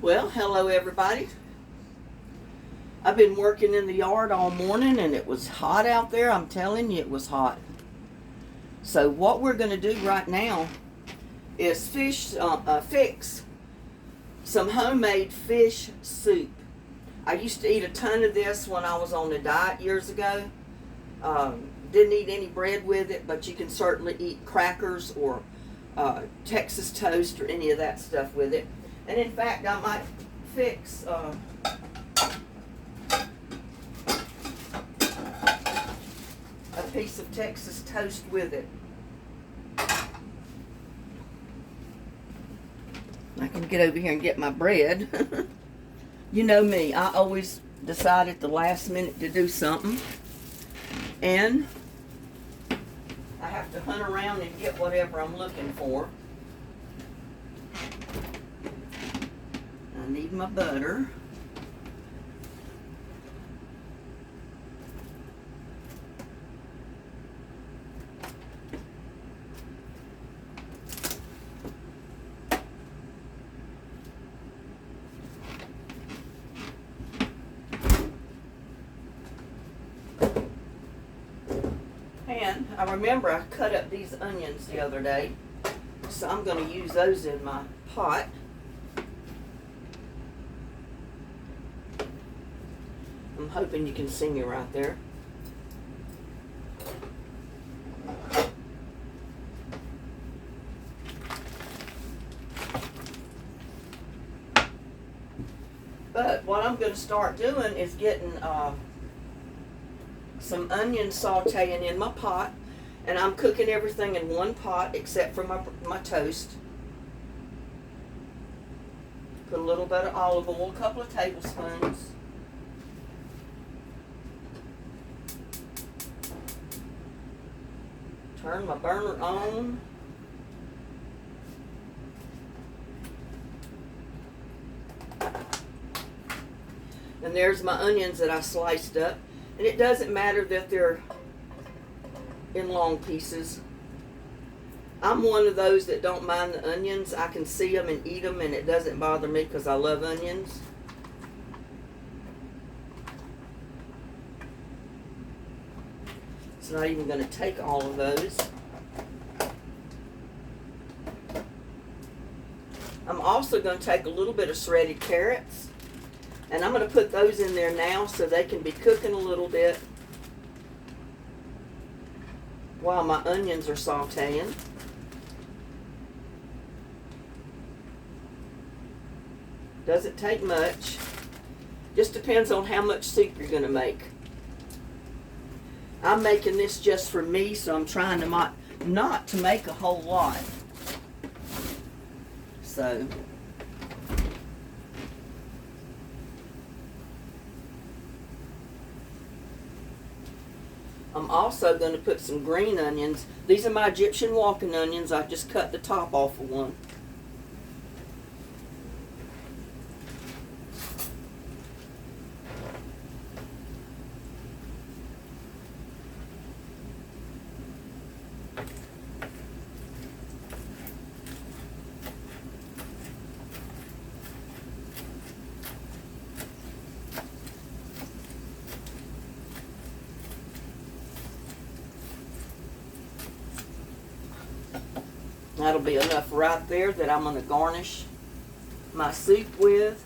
Well, hello everybody. I've been working in the yard all morning and it was hot out there. I'm telling you, it was hot. So what we're going to do right now is fix some homemade fish soup. I used to eat a ton of this when I was on a diet years ago. Didn't eat any bread with it, but you can certainly eat crackers or Texas toast or any of that stuff with it. And in fact, I might fix a piece of Texas toast with it. I can get over here and get my bread. You know me, I always decide at the last minute to do something. And I have to hunt around and get whatever I'm looking for. I need my butter. And I remember I cut up these onions the other day, so I'm going to use those in my pot. I'm hoping you can see me right there. But what I'm going to start doing is getting some onion sautéing in my pot, and I'm cooking everything in one pot except for my toast. Put a little bit of olive oil, a couple of tablespoons. Turn my burner on. And there's my onions that I sliced up. And it doesn't matter that they're in long pieces. I'm one of those that don't mind the onions. I can see them and eat them, and it doesn't bother me because I love onions. It's not even going to take all of those. I'm also going to take a little bit of shredded carrots. And I'm going to put those in there now so they can be cooking a little bit while my onions are sautéing. Doesn't take much. Just depends on how much soup you're going to make. I'm making this just for me, so I'm trying to not to make a whole lot. So I'm also going to put some green onions. These are my Egyptian walking onions. I just cut the top off of one. That'll be enough right there that I'm going to garnish my soup with.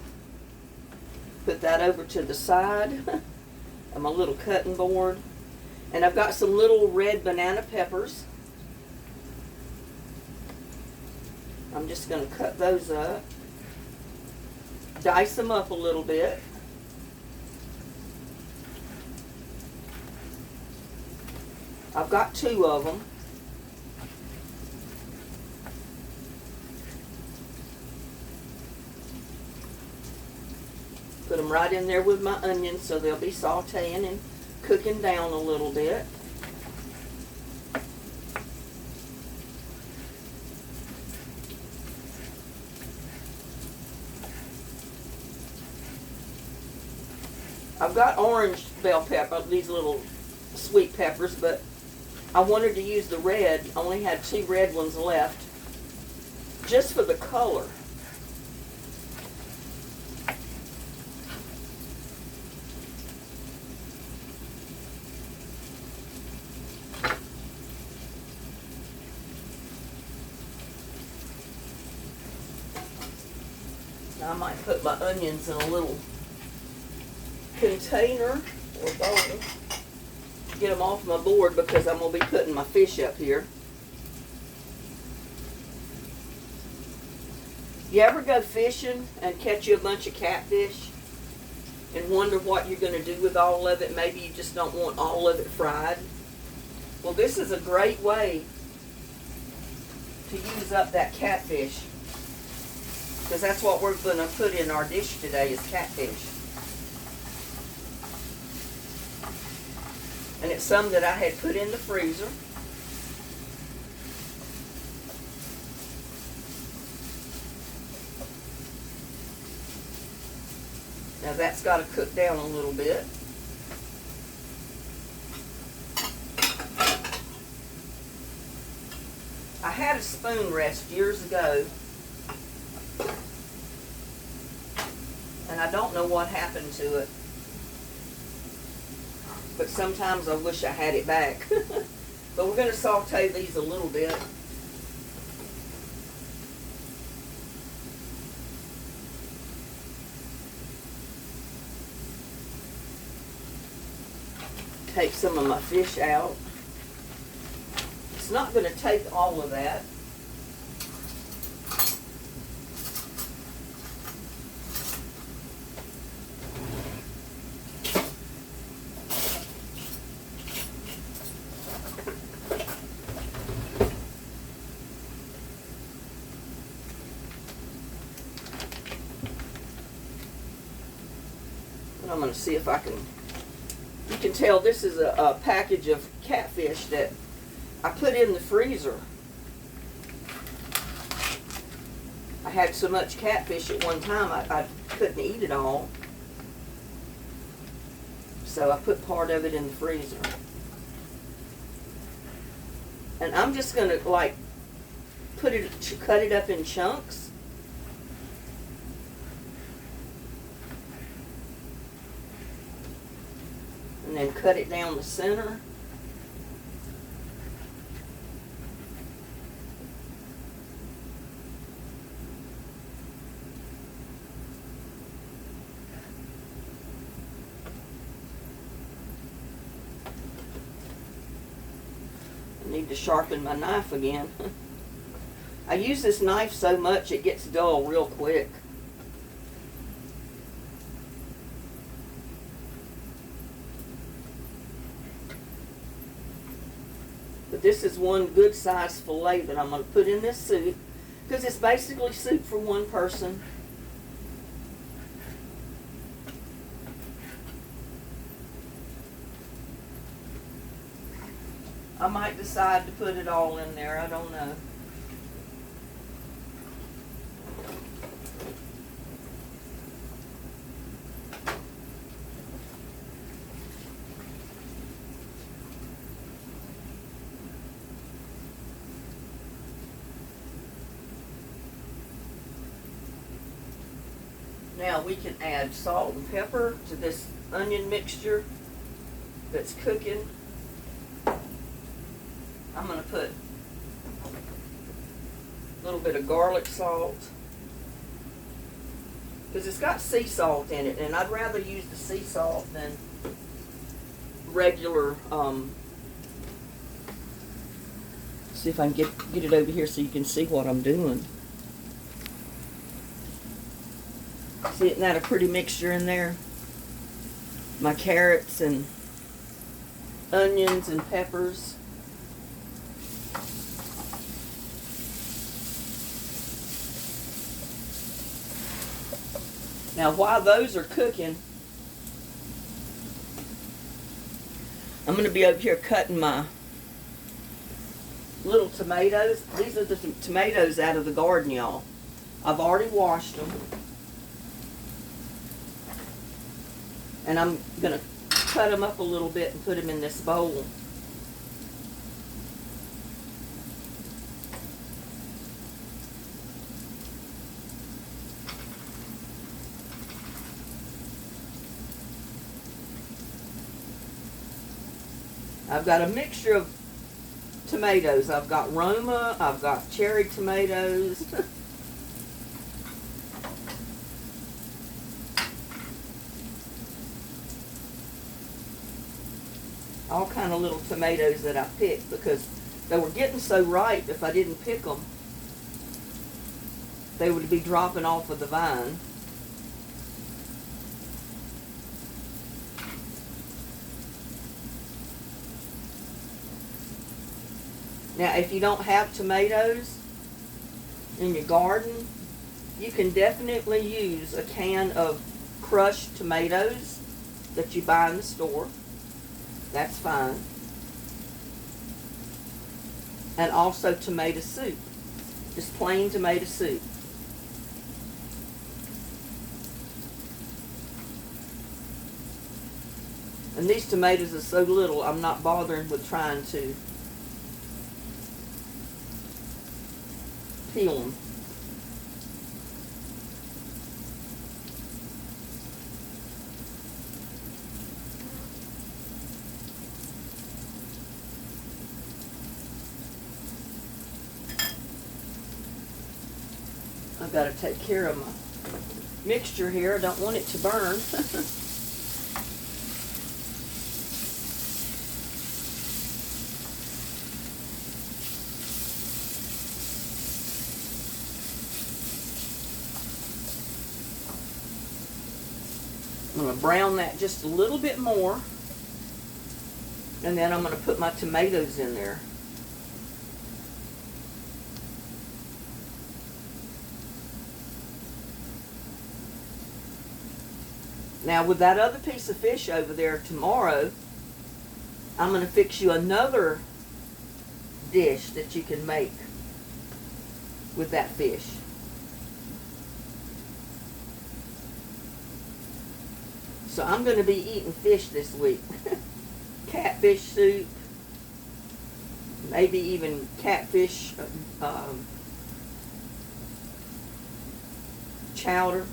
Put that over to the side of my little cutting board. And I've got some little red banana peppers. I'm just going to cut those up. Dice them up a little bit. I've got 2 of them. Put them right in there with my onions so they'll be sautéing and cooking down a little bit. I've got orange bell pepper, these little sweet peppers, but I wanted to use the red. I only had 2 red ones left, just for the color. I might put my onions in a little container or bowl. Get them off my board because I'm going to be putting my fish up here. You ever go fishing and catch you a bunch of catfish and wonder what you're going to do with all of it? Maybe you just don't want all of it fried. Well, this is a great way to use up that catfish, because that's what we're going to put in our dish today is catfish. And it's some that I had put in the freezer. Now that's got to cook down a little bit. I had a spoon rest years ago, and I don't know what happened to it, but sometimes I wish I had it back. But we're going to saute these a little bit. Take some of my fish out. It's not going to take all of that. And I'm going to see if I can. You can tell this is a package of catfish that I put in the freezer. I had so much catfish at one time I couldn't eat it all. So I put part of it in the freezer. And I'm just going to like cut it up in chunks. And then cut it down the center. I need to sharpen my knife again. I use this knife so much it gets dull real quick. But this is one good sized fillet that I'm going to put in this soup, because it's basically soup for one person. I might decide to put it all in there, I don't know. Now we can add salt and pepper to this onion mixture that's cooking. I'm going to put a little bit of garlic salt, because it's got sea salt in it, and I'd rather use the sea salt than regular. See if I can get it over here so you can see what I'm doing. See, isn't that a pretty mixture in there? My carrots and onions and peppers. Now, while those are cooking, I'm going to be over here cutting my little tomatoes. These are the tomatoes out of the garden, y'all. I've already washed them. And I'm going to cut them up a little bit and put them in this bowl. I've got a mixture of tomatoes. I've got Roma, I've got cherry tomatoes. all kind of little tomatoes that I picked because they were getting so ripe. If I didn't pick them, they would be dropping off of the vine. Now, if you don't have tomatoes in your garden, you can definitely use a can of crushed tomatoes that you buy in the store. That's fine. And also tomato soup. Just plain tomato soup. And these tomatoes are so little, I'm not bothering with trying to peel them. I've got to take care of my mixture here. I don't want it to burn. I'm going to brown that just a little bit more, and then I'm going to put my tomatoes in there. Now with that other piece of fish over there tomorrow, I'm going to fix you another dish that you can make with that fish. So I'm going to be eating fish this week. Catfish soup, maybe even catfish chowder.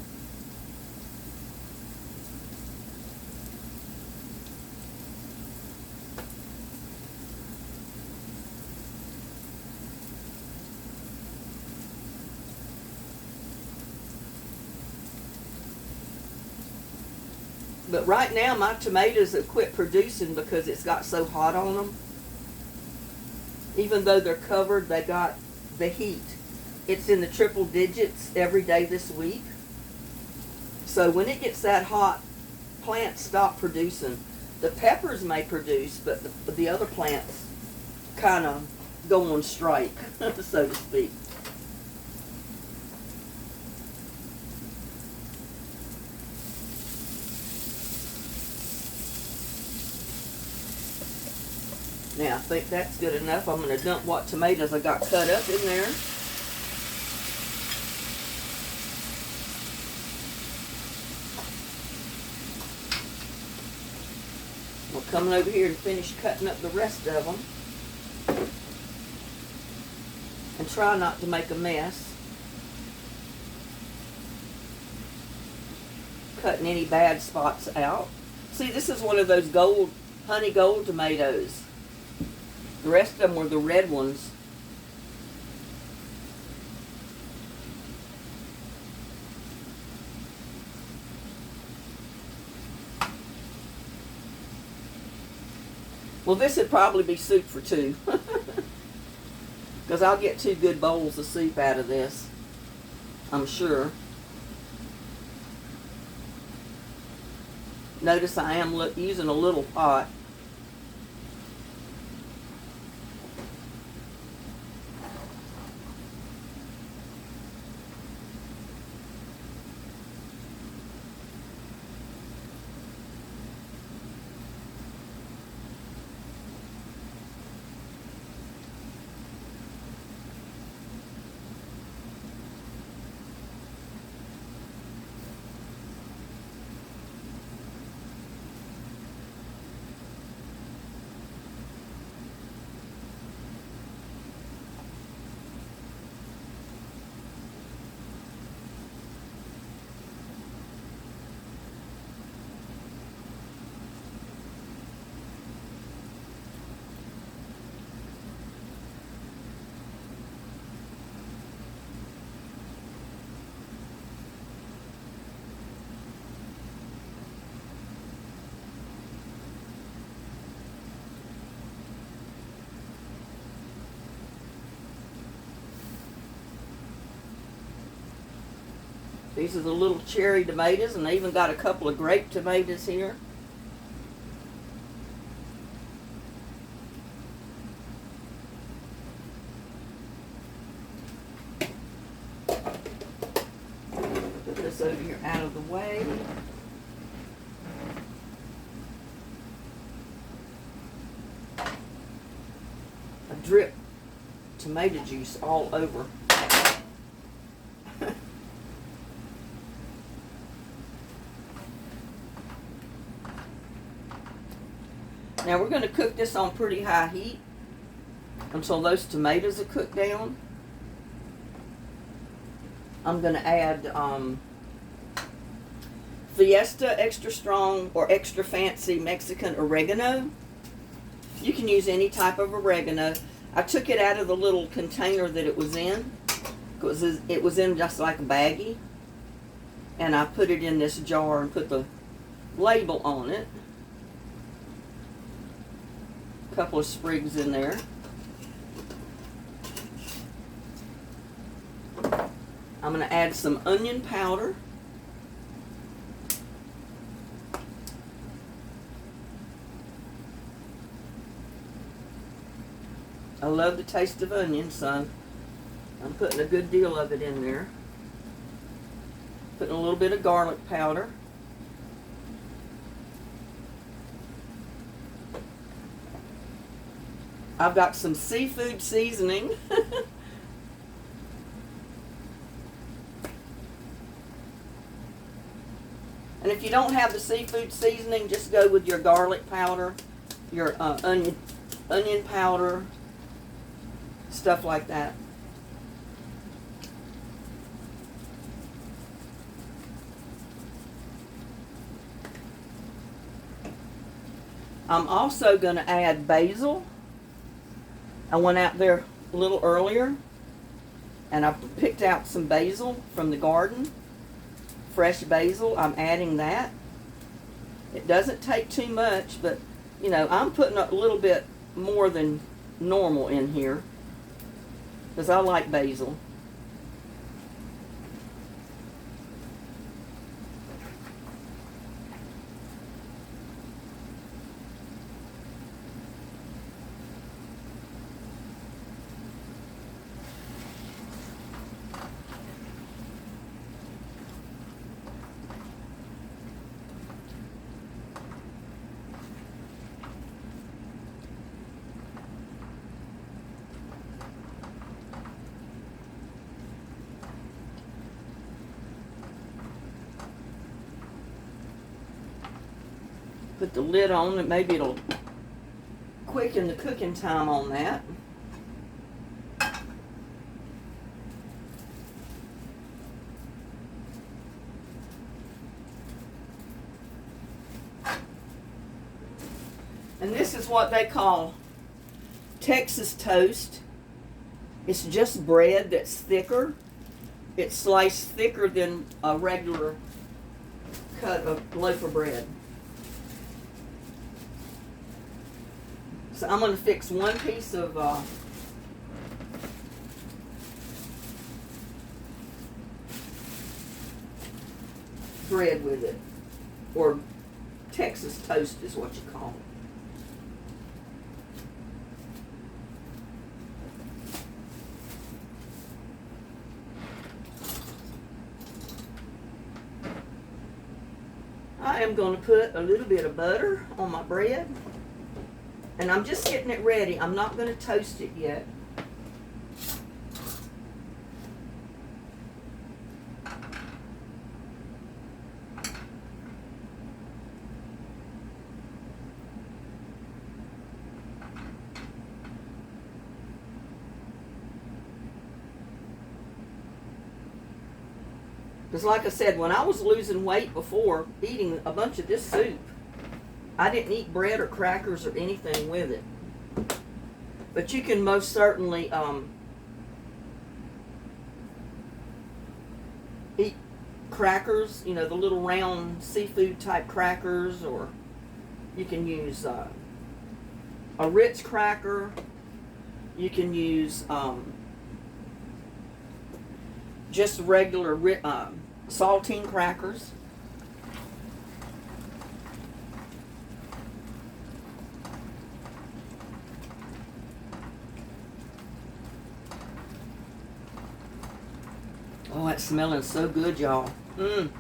But right now my tomatoes have quit producing because it's got so hot on them. Even though they're covered, they got the heat. It's in the triple digits every day this week. So when it gets that hot, plants stop producing. The peppers may produce, but the other plants kind of go on strike, so to speak. Now, I think that's good enough. I'm going to dump what tomatoes I got cut up in there. We're coming over here and finish cutting up the rest of them. And try not to make a mess. Cutting any bad spots out. See, this is one of those honey gold tomatoes. The rest of them were the red ones. Well, this would probably be soup for two. Because I'll get 2 good bowls of soup out of this, I'm sure. Notice I am using a little pot. These are the little cherry tomatoes, and they even got a couple of grape tomatoes here. Put this over here out of the way. I drip tomato juice all over. Now we're going to cook this on pretty high heat until those tomatoes are cooked down. I'm going to add Fiesta extra strong or extra fancy Mexican oregano. You can use any type of oregano. I took it out of the little container that it was in. It was in just like a baggie. And I put it in this jar and put the label on it. A couple of sprigs in there. I'm going to add some onion powder. I love the taste of onion, so I'm putting a good deal of it in there. Putting a little bit of garlic powder. I've got some seafood seasoning. And if you don't have the seafood seasoning, just go with your garlic powder, your onion powder, stuff like that. I'm also going to add basil. I went out there a little earlier and I picked out some basil from the garden. Fresh basil, I'm adding that. It doesn't take too much, but you know, I'm putting a little bit more than normal in here because I like basil. Put the lid on and maybe it'll quicken the cooking time on that. And this is what they call Texas toast. It's just bread that's thicker. It's sliced thicker than a regular cut of loaf of bread. So I'm going to fix one piece of bread with it, or Texas toast is what you call it. I am going to put a little bit of butter on my bread. And I'm just getting it ready. I'm not going to toast it yet. Because like I said, when I was losing weight before eating a bunch of this soup, I didn't eat bread or crackers or anything with it. But you can most certainly eat crackers, you know, the little round seafood type crackers, or you can use a Ritz cracker. You can use just regular saltine crackers. Oh, that's smelling so good, y'all. Mmm.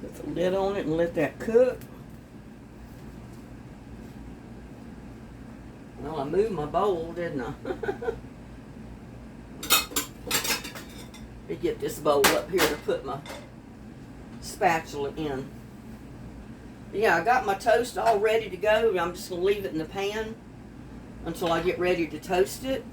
Put the lid on it and let that cook. Well, I moved my bowl, didn't I? Let me get this bowl up here to put my spatula in. Yeah, I got my toast all ready to go. I'm just going to leave it in the pan until I get ready to toast it.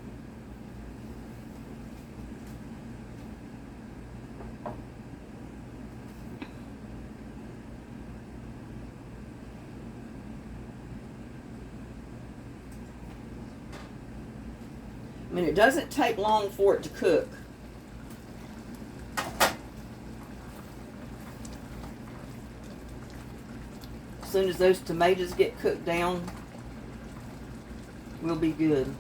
I mean, it doesn't take long for it to cook. As soon as those tomatoes get cooked down, we'll be good.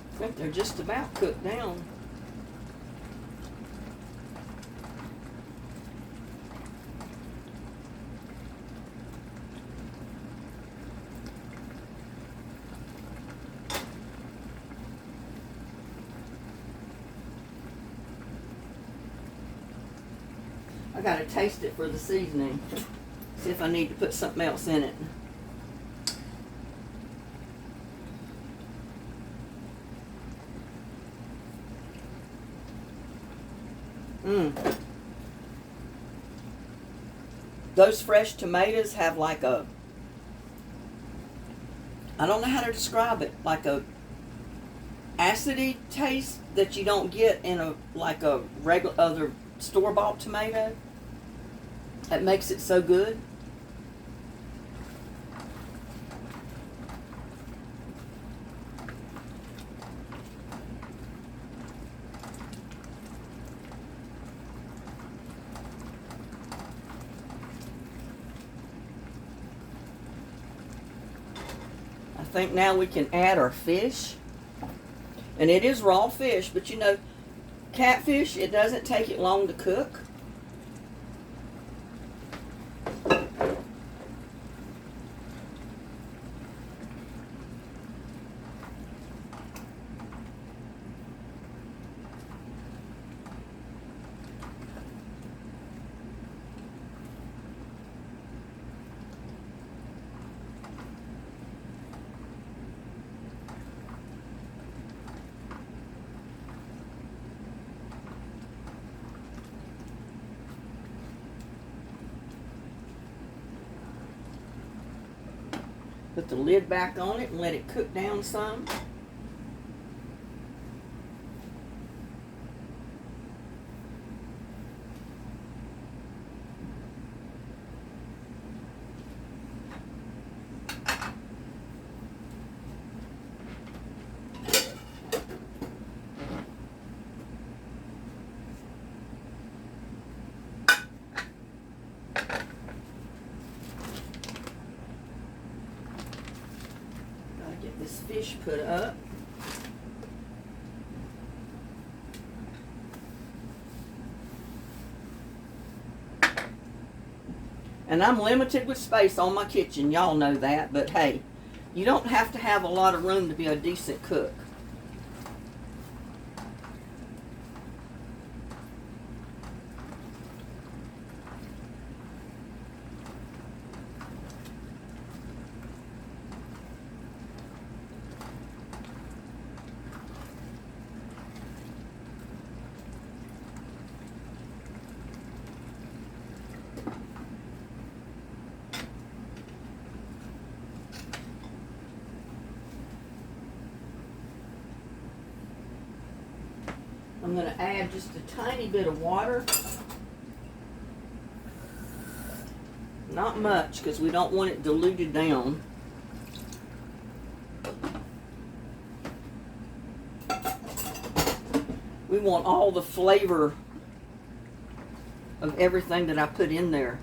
I think they're just about cooked down. I gotta taste it for the seasoning. See if I need to put something else in it. Those fresh tomatoes have like a, I don't know how to describe it, like a acidy taste that you don't get in a like a regular other store-bought tomato. That makes it so good. I think now we can add our fish. And it is raw fish, but you know, catfish, it doesn't take it long to cook. Put the lid back on it and let it cook down some. fish put up. And I'm limited with space on my kitchen, y'all know that, but hey, you don't have to have a lot of room to be a decent cook. I'm going to add just a tiny bit of water. Not much, because we don't want it diluted down. We want all the flavor of everything that I put in there.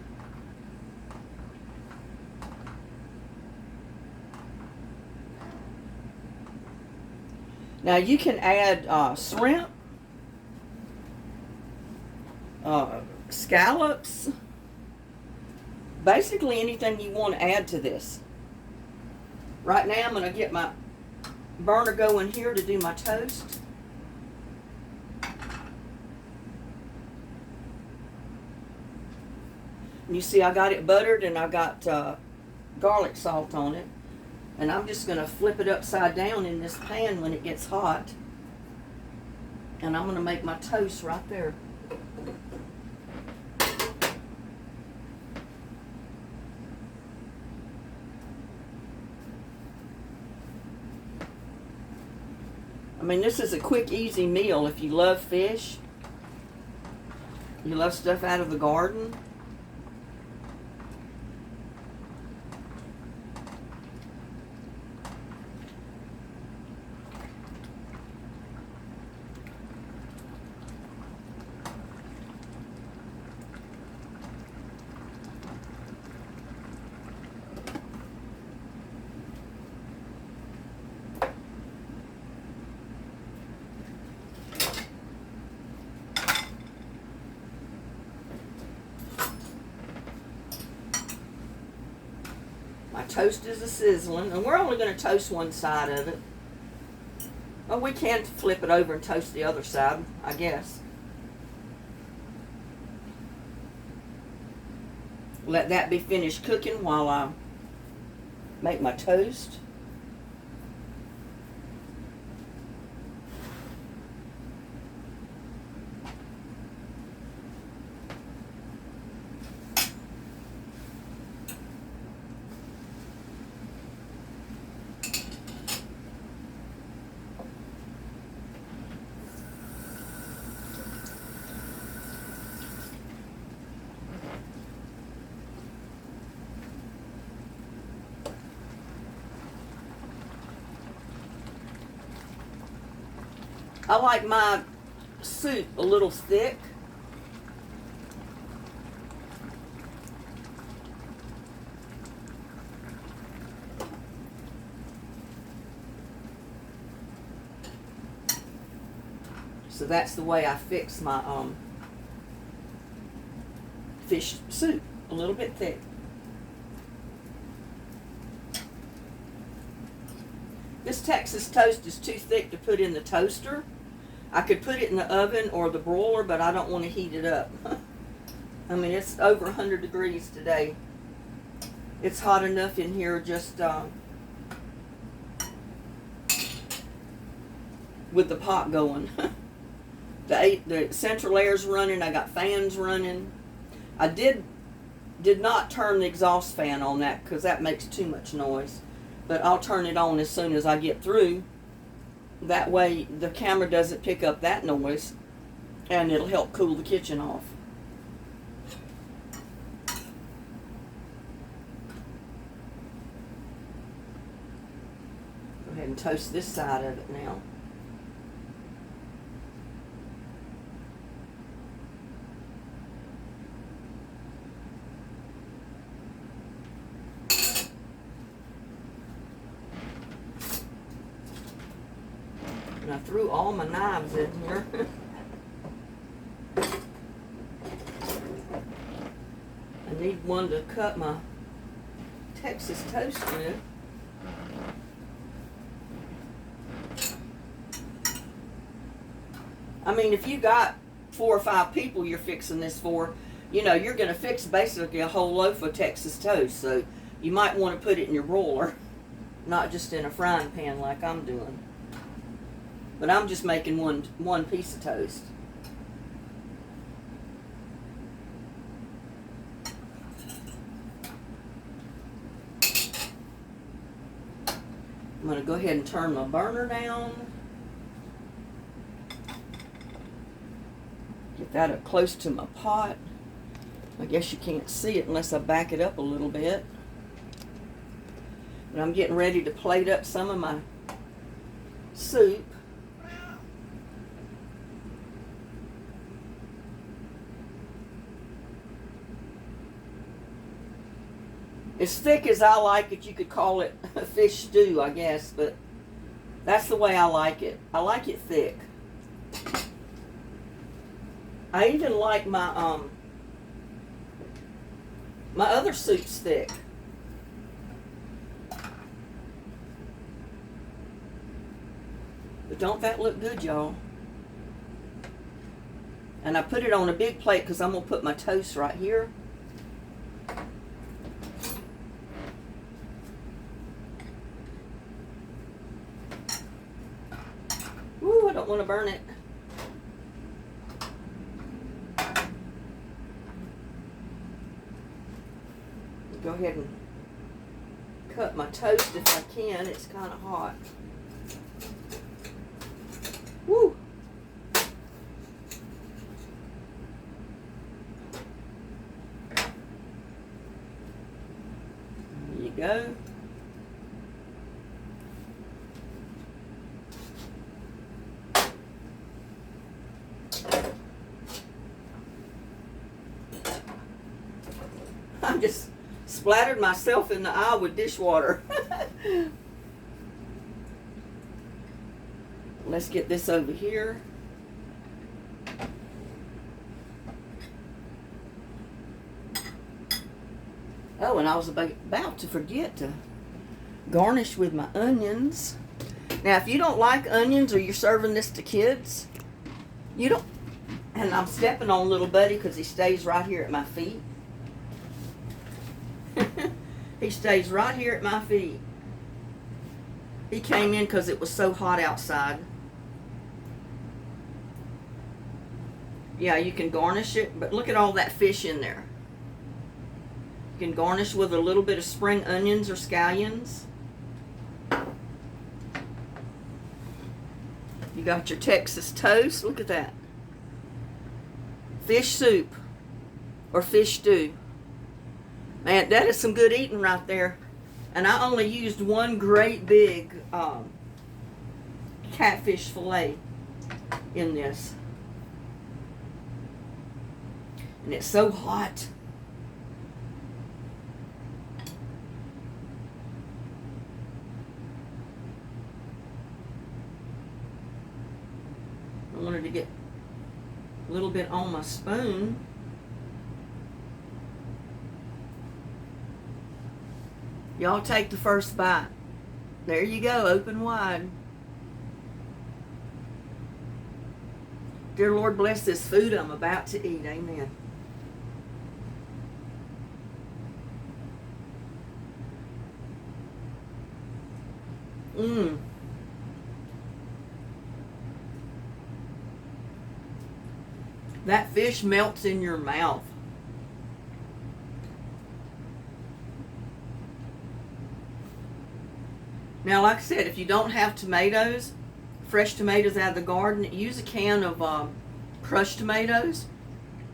Now you can add shrimp, scallops, basically anything you want to add to this. Right now I'm going to get my burner going here to do my toast. And you see I got it buttered and I got garlic salt on it. And I'm just going to flip it upside down in this pan when it gets hot. And I'm going to make my toast right there. I mean, this is a quick, easy meal if you love fish. You love stuff out of the garden. My toast is sizzling, and we're only going to toast one side of it. Well, we can flip it over and toast the other side, I guess. Let that be finished cooking while I make my toast. I like my soup a little thick. So that's the way I fix my fish soup, a little bit thick. This Texas toast is too thick to put in the toaster. I could put it in the oven or the broiler, but I don't want to heat it up. I mean, it's over 100 degrees today. It's hot enough in here just with the pot going. The central air's running. I got fans running. I did not turn the exhaust fan on that because that makes too much noise. But I'll turn it on as soon as I get through. That way the camera doesn't pick up that noise, and it'll help cool the kitchen off. Go ahead and toast this side of it now. And I threw all my knives in here. I need one to cut my Texas toast with. I mean, if you got 4 or 5 people you're fixing this for, you know, you're going to fix basically a whole loaf of Texas toast. So you might want to put it in your broiler, not just in a frying pan like I'm doing. But I'm just making one piece of toast. I'm going to go ahead and turn my burner down. Get that up close to my pot. I guess you can't see it unless I back it up a little bit. But I'm getting ready to plate up some of my soup. As thick as I like it, you could call it a fish stew, I guess, but that's the way I like it. I like it thick. I even like my my other soups thick. But don't that look good, y'all? And I put it on a big plate because I'm going to put my toast right here. Ooh, I don't want to burn it. Go ahead and cut my toast if I can. It's kind of hot. Woo! There you go. I'm just splattered myself in the eye with dishwater. Let's get this over here. Oh, and I was about to forget to garnish with my onions. Now, if you don't like onions or you're serving this to kids, you don't... And I'm stepping on little buddy because he stays right here at my feet. He stays right here at my feet. He came in because it was so hot outside. Yeah, you can garnish it, but look at all that fish in there. You can garnish with a little bit of spring onions or scallions. You got your Texas toast. Look at that. Fish soup or fish stew. Man, that is some good eating right there. And I only used one great big catfish fillet in this. And it's so hot. I wanted to get a little bit on my spoon. Y'all take the first bite. There you go, open wide. Dear Lord, bless this food I'm about to eat. Amen. Mmm. That fish melts in your mouth. Now, like I said, if you don't have tomatoes, fresh tomatoes out of the garden, use a can of crushed tomatoes.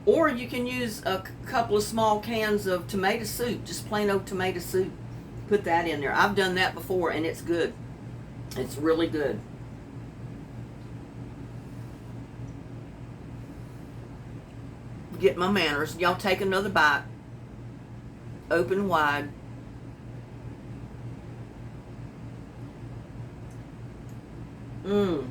Or you can use a couple of small cans of tomato soup, just plain old tomato soup. Put that in there. I've done that before, and it's good. It's really good. Get my manners. Y'all take another bite. Open wide. Mmm.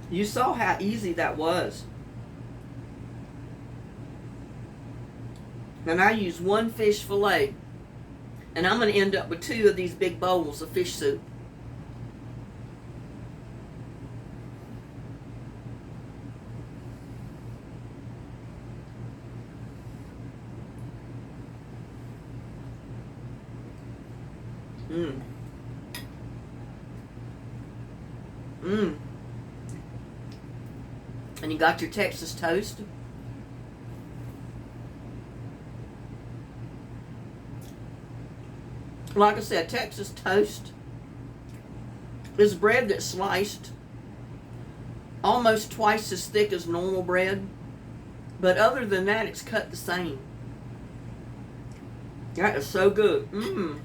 You saw how easy that was. And I use one fish fillet. And I'm going to end up with 2 of these big bowls of fish soup. Mmm. Mmm. And you got your Texas toast. Like I said, Texas toast is bread that's sliced almost twice as thick as normal bread. But other than that, it's cut the same. That is so good. Mmm.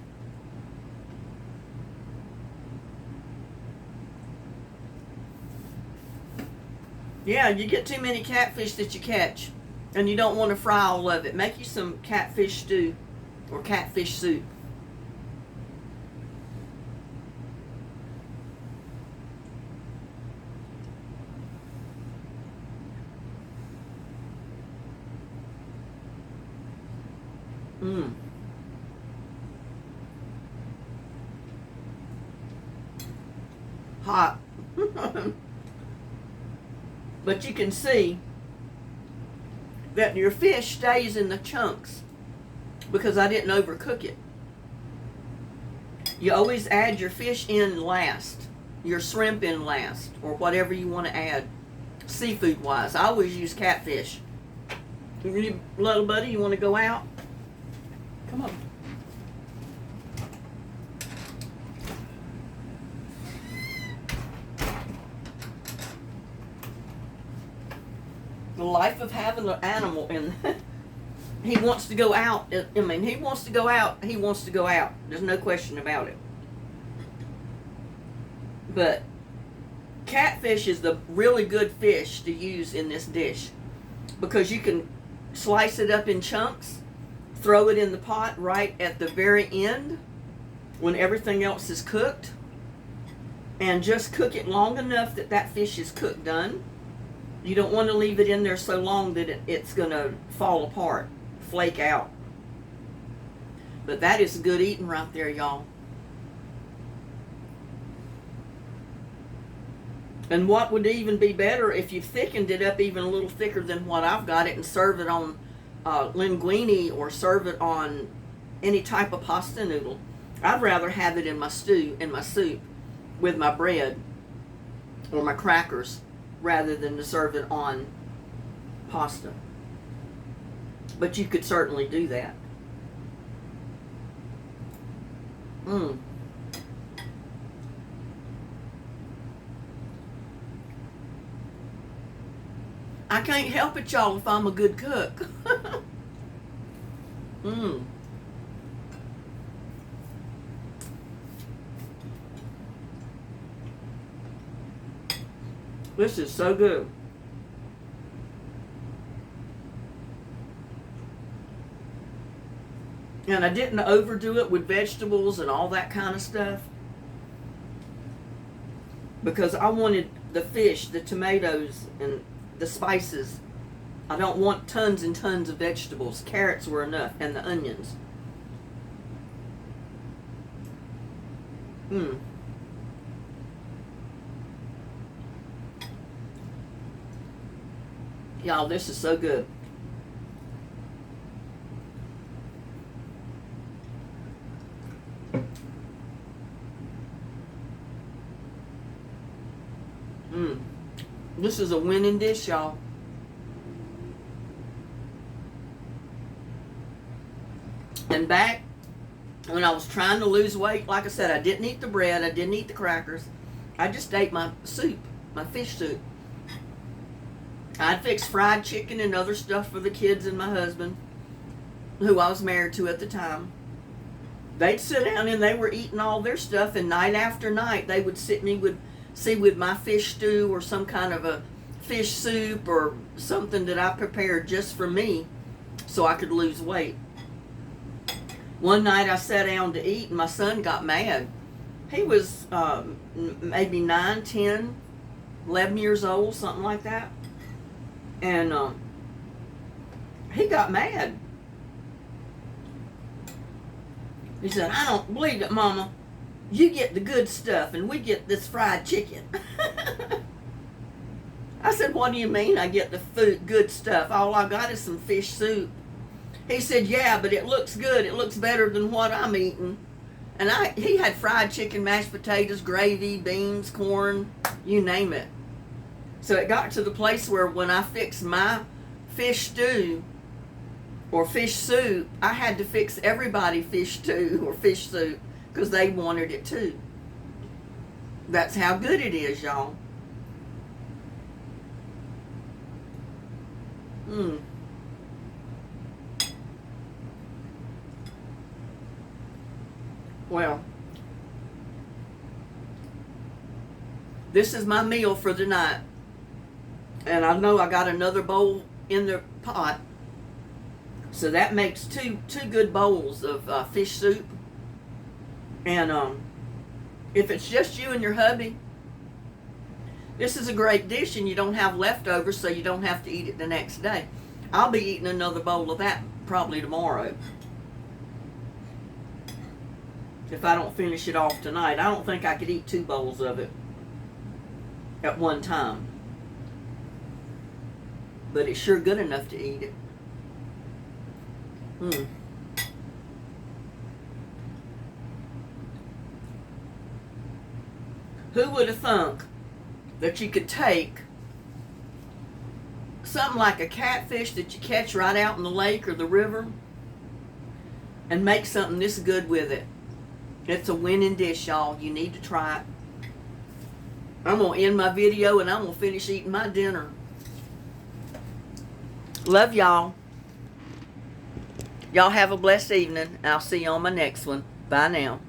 Yeah, you get too many catfish that you catch, and you don't want to fry all of it. Make you some catfish stew or catfish soup. Mmm. Hot. But you can see that your fish stays in the chunks because I didn't overcook it. You always add your fish in last, your shrimp in last, or whatever you want to add seafood wise. I always use catfish. Little buddy, you want to go out? Come on. The life of having an animal, and he wants to go out. I mean, he wants to go out. He wants to go out. There's no question about it. But catfish is the really good fish to use in this dish because you can slice it up in chunks, throw it in the pot right at the very end when everything else is cooked, and just cook it long enough that that fish is cooked done. You don't want to leave it in there so long that it's going to fall apart, flake out. But that is good eating right there, y'all. And what would even be better if you thickened it up even a little thicker than what I've got it and serve it on linguine or serve it on any type of pasta noodle. I'd rather have it in my stew, in my soup, with my bread or my crackers, rather than to serve it on pasta. But you could certainly do that. Mmm. I can't help it, y'all, if I'm a good cook. Mmm. This is so good. And I didn't overdo it with vegetables and all that kind of stuff, because I wanted the fish, the tomatoes, and the spices. I don't want tons and tons of vegetables. Carrots were enough, and the onions. Mmm. Y'all, this is so good. Mmm. This is a winning dish, y'all. And back when I was trying to lose weight, like I said, I didn't eat the bread, I didn't eat the crackers. I just ate my soup, my fish soup. I'd fix fried chicken and other stuff for the kids and my husband, who I was married to at the time. They'd sit down and they were eating all their stuff, and night after night they would sit me with my fish stew or some kind of a fish soup or something that I prepared just for me so I could lose weight. One night I sat down to eat and my son got mad. He was maybe 9, 10, 11 years old, something like that. And he got mad. He said, I don't believe it, Mama. You get the good stuff and we get this fried chicken. I said, what do you mean I get the food, good stuff? All I got is some fish soup. He said, yeah, but it looks good. It looks better than what I'm eating. And he had fried chicken, mashed potatoes, gravy, beans, corn, you name it. So it got to the place where when I fixed my fish stew or fish soup, I had to fix everybody fish stew or fish soup because they wanted it too. That's how good it is, y'all. Well, this is my meal for the night. And I know I got another bowl in the pot. So that makes two good bowls of fish soup. And if it's just you and your hubby, this is a great dish and you don't have leftovers, so you don't have to eat it the next day. I'll be eating another bowl of that probably tomorrow. If I don't finish it off tonight. I don't think I could eat 2 bowls of it at one time. But it's sure good enough to eat it. Who would have thunk that you could take something like a catfish that you catch right out in the lake or the river and make something this good with it? It's a winning dish, y'all. You need to try it. I'm going to end my video and I'm going to finish eating my dinner. Love y'all. Y'all have a blessed evening. I'll see you on my next one. Bye now.